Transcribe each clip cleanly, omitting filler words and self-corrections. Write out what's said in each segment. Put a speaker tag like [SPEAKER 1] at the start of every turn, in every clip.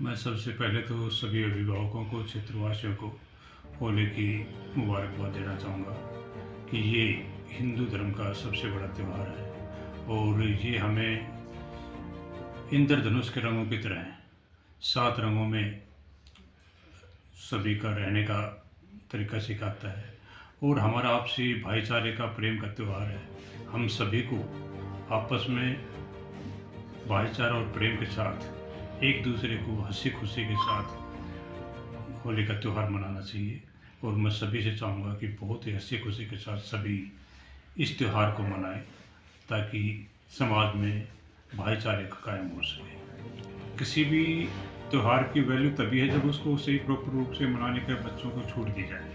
[SPEAKER 1] मैं सबसे पहले तो सभी अभिभावकों को, क्षेत्रवासियों को होली की मुबारकबाद देना चाहूँगा कि ये हिंदू धर्म का सबसे बड़ा त्यौहार है और ये हमें इंद्रधनुष के रंगों की तरह है। 7 रंगों में सभी का रहने का तरीका सिखाता है और हमारा आपसी भाईचारे का, प्रेम का त्यौहार है। हम सभी को आपस में भाईचारा और प्रेम के साथ एक दूसरे को हंसी खुशी के साथ होली का त्यौहार मनाना चाहिए और मैं सभी से चाहूँगा कि बहुत ही हंसी खुशी के साथ सभी इस त्यौहार को मनाएं ताकि समाज में भाईचारे का कायम हो सके। किसी भी त्यौहार की वैल्यू तभी है जब उसको सही प्रॉपर रूप से मनाने के बच्चों को छूट दी जाए।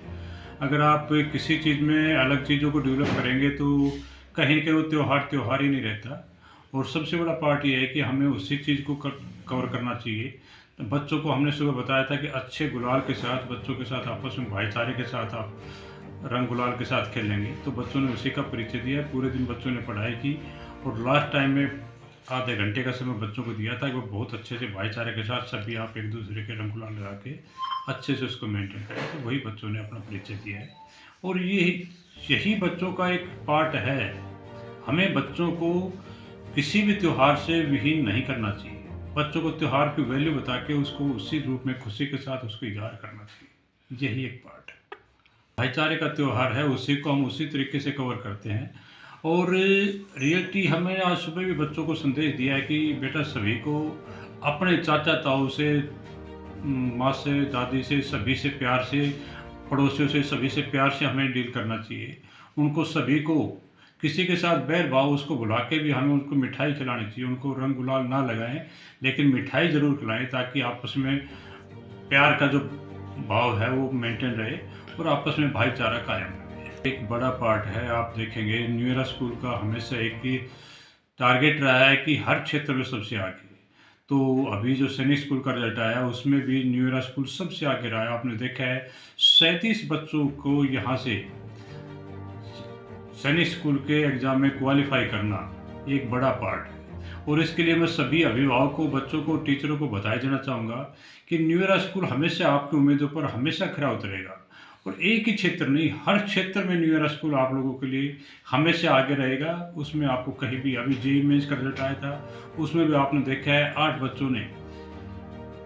[SPEAKER 1] अगर आप किसी चीज़ में अलग चीज़ों को डेवलप करेंगे तो कहीं न कहीं वो त्यौहार ही नहीं रहता। और सबसे बड़ा पार्ट ये है कि हमें उसी चीज़ को कवर करना चाहिए। तो बच्चों को हमने सुबह बताया था कि अच्छे गुलाल के साथ बच्चों के साथ आपस में भाईचारे के साथ आप रंग गुलाल के साथ खेलेंगे, तो बच्चों ने उसी का परिचय दिया। पूरे दिन बच्चों ने पढ़ाई की और लास्ट टाइम में आधे घंटे का समय बच्चों को दिया था कि वो बहुत अच्छे से भाईचारे के साथ सभी आप एक दूसरे के रंग गुलाल लगा के अच्छे से उसको मेंटेन करें। तो वही बच्चों ने अपना परिचय दिया है और यही बच्चों का एक पार्ट है। हमें बच्चों को किसी भी त्यौहार से विहीन नहीं करना चाहिए। बच्चों को त्यौहार की वैल्यू बता के उसको उसी रूप में खुशी के साथ उसको इज़हार करना चाहिए। यही एक पार्ट है। भाईचारे का त्यौहार है, उसी को हम उसी तरीके से कवर करते हैं। और रियलिटी हमें आज सुबह भी बच्चों को संदेश दिया है कि बेटा सभी को अपने चाचा ताऊ से, माँ से, दादी से, सभी से प्यार से, पड़ोसियों से, सभी से प्यार से हमें डील करना चाहिए। उनको सभी को किसी के साथ बैर भाव उसको भुला के भी हमें उनको मिठाई खिलानी चाहिए। उनको रंग गुलाल ना लगाएं लेकिन मिठाई ज़रूर खिलाएं ताकि आपस में प्यार का जो भाव है वो मेंटेन रहे और आपस में भाईचारा कायम रहे। एक बड़ा पार्ट है, आप देखेंगे न्यू ईरा स्कूल का हमेशा एक ही टारगेट रहा है कि हर क्षेत्र में सबसे आगे। तो अभी जो सैनिक स्कूल का रिजल्ट आया उसमें भी न्यू ईरा स्कूल सबसे आगे रहा है। आपने देखा है 37 बच्चों को यहाँ से सैनिक स्कूल के एग्ज़ाम में क्वालिफाई करना एक बड़ा पार्ट है। और इसके लिए मैं सभी अभिभावकों, बच्चों को, टीचरों को बधाई देना चाहूँगा कि न्यू ईरा स्कूल हमेशा आपकी उम्मीदों पर हमेशा खरा उतरेगा और एक ही क्षेत्र नहीं, हर क्षेत्र में न्यू ईरा स्कूल आप लोगों के लिए हमेशा आगे रहेगा। उसमें आपको कहीं भी, अभी जेईई मेंस का रिजल्ट आया था उसमें भी आपने देखा है 8 बच्चों ने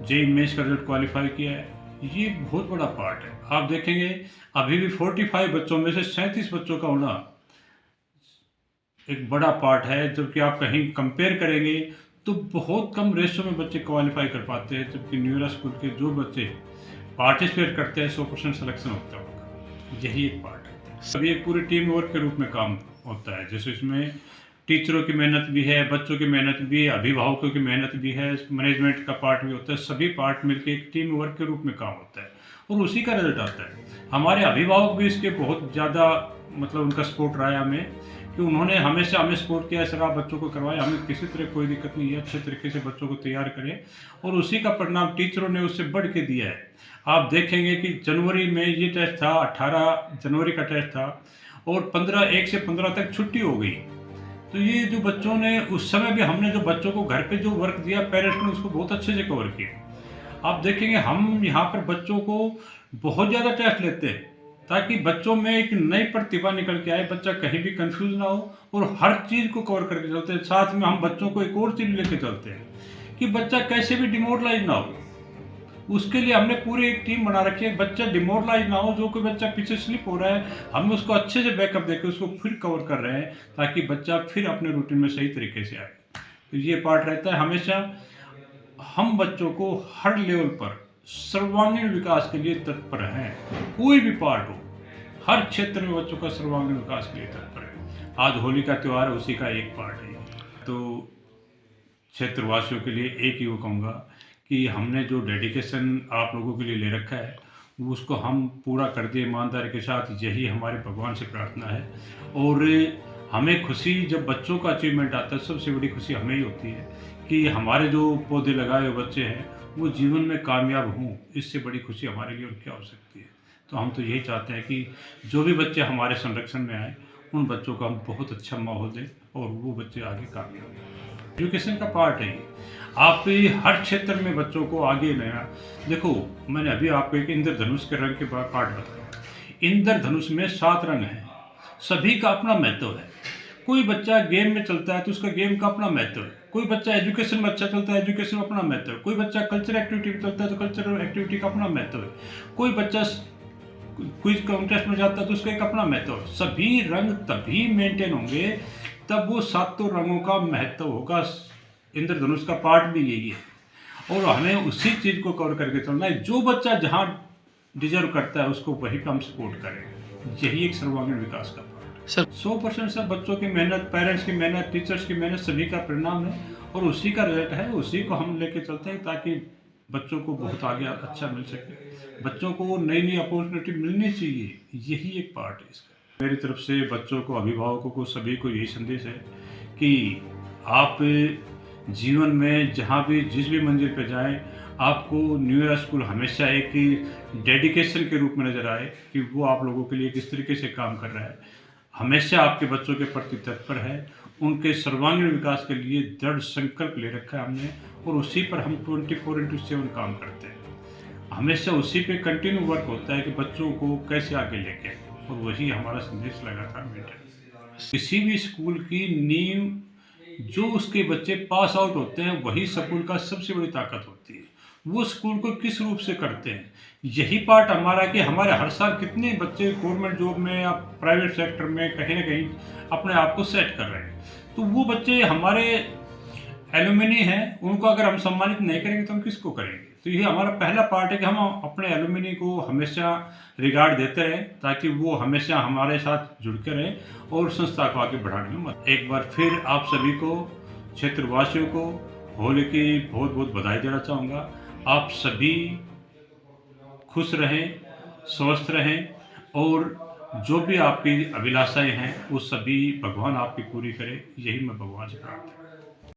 [SPEAKER 1] जेईई मेंस का रिजल्ट क्वालिफाई किया है। ये बहुत बड़ा पार्ट है। आप देखेंगे अभी भी 45 बच्चों में से 37 बच्चों का होना एक बड़ा पार्ट है, जबकि आप कहीं कंपेयर करेंगे तो बहुत कम रेशो में बच्चे क्वालिफाई कर पाते हैं, जबकि न्यू ईरा स्कूल के जो बच्चे पार्टिसिपेट करते हैं 100% सिलेक्शन होता है उनका। यही एक पार्ट है। सभी एक पूरी टीम वर्क के रूप में काम होता है, जैसे इसमें टीचरों की मेहनत भी है, बच्चों की मेहनत भी है, अभिभावकों की मेहनत भी है, मैनेजमेंट का पार्ट भी होता है। सभी पार्ट मिलकर एक टीम वर्क के रूप में काम होता है और उसी का रिजल्ट आता है। हमारे अभिभावक भी इसके बहुत ज़्यादा उनका सपोर्ट रहा है हमें, कि उन्होंने हमेशा हमें सपोर्ट किया। सर आप बच्चों को करवाएं, हमें किसी तरह कोई दिक्कत नहीं है, अच्छे तरीके से बच्चों को तैयार करें और उसी का परिणाम टीचरों ने उससे बढ़ के दिया है। आप देखेंगे कि जनवरी में ये टेस्ट था, 18 जनवरी का टेस्ट था और 1 से 15 तक छुट्टी हो गई। तो ये जो बच्चों ने उस समय भी, हमने जो बच्चों को घर पे जो वर्क दिया, पेरेंट्स ने उसको बहुत अच्छे से कवर किया। आप देखेंगे हम यहाँ पर बच्चों को बहुत ज़्यादा टेस्ट लेते हैं ताकि बच्चों में एक नई प्रतिभा निकल के आए, बच्चा कहीं भी कंफ्यूज ना हो और हर चीज़ को कवर करके चलते हैं। साथ में हम बच्चों को एक और चीज़ लेके चलते हैं कि बच्चा कैसे भी डिमोरलाइज ना हो। उसके लिए हमने पूरी एक टीम बना रखी है, बच्चा डिमोरलाइज ना हो। जो कोई बच्चा पीछे स्लिप हो रहा है हम उसको अच्छे से बैकअप देकर उसको फिर कवर कर रहे हैं ताकि बच्चा फिर अपने रूटीन में सही तरीके से आए। तो ये पार्ट रहता है हमेशा। हम बच्चों को हर लेवल पर सर्वांगीण विकास के लिए तत्पर हैं। कोई भी पार्ट हो, हर क्षेत्र में बच्चों का सर्वांगीण विकास के लिए तत्पर है। आज होली का त्यौहार है, उसी का एक पार्ट है। तो क्षेत्रवासियों के लिए एक ही वो कहूँगा कि हमने जो डेडिकेशन आप लोगों के लिए ले रखा है उसको हम पूरा कर दें ईमानदारी के साथ। यही हमारे भगवान से प्रार्थना है और हमें खुशी जब बच्चों का अचीवमेंट आता है, सबसे बड़ी खुशी हमें ही होती है कि हमारे जो पौधे लगाए हुए बच्चे हैं वो जीवन में कामयाब हों। इससे बड़ी खुशी हमारे लिए और क्या हो सकती है। तो हम तो यही चाहते हैं कि जो भी बच्चे हमारे संरक्षण में आए उन बच्चों को हम बहुत अच्छा माहौल दें और वो बच्चे आगे कामयाब हों। एजुकेशन का पार्ट है ये। आप हर क्षेत्र में बच्चों को आगे लेना। देखो, मैंने अभी आपको एक इंद्रधनुष के रंग के पार्ट बताया। इंद्रधनुष में 7 रंग हैं, सभी का अपना महत्व है। कोई बच्चा गेम में चलता है तो उसका गेम का अपना महत्व है। कोई बच्चा एजुकेशन में अच्छा चलता है, एजुकेशन में अपना महत्व है। कोई बच्चा कल्चरल एक्टिविटी में चलता है तो कल्चरल एक्टिविटी का अपना महत्व है। कोई बच्चा क्विज कॉन्टेस्ट में जाता है तो उसका एक अपना महत्व है। सभी रंग तभी मेंटेन होंगे तब वो 7 रंगों का महत्व होगा। इंद्रधनुष का पार्ट भी यही है और हमें उसी चीज़ को कवर करके चलना है। जो बच्चा जहाँ डिजर्व करता है उसको वही पे हम सपोर्ट करें। यही एक सर्वांगीण विकास का पार्ट
[SPEAKER 2] सर।
[SPEAKER 1] 100% सब बच्चों की मेहनत, पेरेंट्स की मेहनत, टीचर्स की मेहनत, सभी का परिणाम है और उसी का रिजल्ट है। उसी को हम लेके चलते हैं ताकि बच्चों को बहुत आगे अच्छा मिल सके। बच्चों को नई नई अपॉर्चुनिटी मिलनी चाहिए, यही एक पार्ट है इसका। मेरी तरफ से बच्चों को, अभिभावकों को, सभी को यही संदेश है कि आप जीवन में जहाँ भी जिस भी मंजिल पर जाएं, आपको न्यू ईरा स्कूल हमेशा एक डेडिकेशन के रूप में नज़र आए कि वो आप लोगों के लिए किस तरीके से काम कर रहा है। हमेशा आपके बच्चों के प्रति तत्पर है, उनके सर्वांगीण विकास के लिए दृढ़ संकल्प ले रखा है हमने और उसी पर हम 24/7 काम करते हैं। हमेशा उसी पे कंटिन्यू वर्क होता है कि बच्चों को कैसे आगे लेके आए और वही हमारा संदेश लगातार मेंटेन। किसी भी स्कूल की नींव जो उसके बच्चे पास आउट होते हैं वही स्कूल का सबसे बड़ी ताकत होती है। वो स्कूल को किस रूप से करते हैं, यही पार्ट हमारा कि हमारे हर साल कितने बच्चे गवर्नमेंट जॉब में या प्राइवेट सेक्टर में कहीं ना कहीं अपने आप को सेट कर रहे हैं। तो वो बच्चे हमारे एलुमिनी हैं, उनको अगर हम सम्मानित नहीं करेंगे तो हम किसको करेंगे। तो ये हमारा पहला पार्ट है कि हम अपने एलुमिनी को हमेशा रिगार्ड देते रहें ताकि वो हमेशा हमारे साथ जुड़ के रहें और संस्था को आगे बढ़ाने में मदद। एक बार फिर आप सभी को, क्षेत्रवासियों को होली की बहुत बहुत बधाई देना चाहूँगा। आप सभी खुश रहें, स्वस्थ रहें और जो भी आपकी अभिलाषाएं हैं वो सभी भगवान आपकी पूरी करे, यही मैं भगवान से प्रार्थना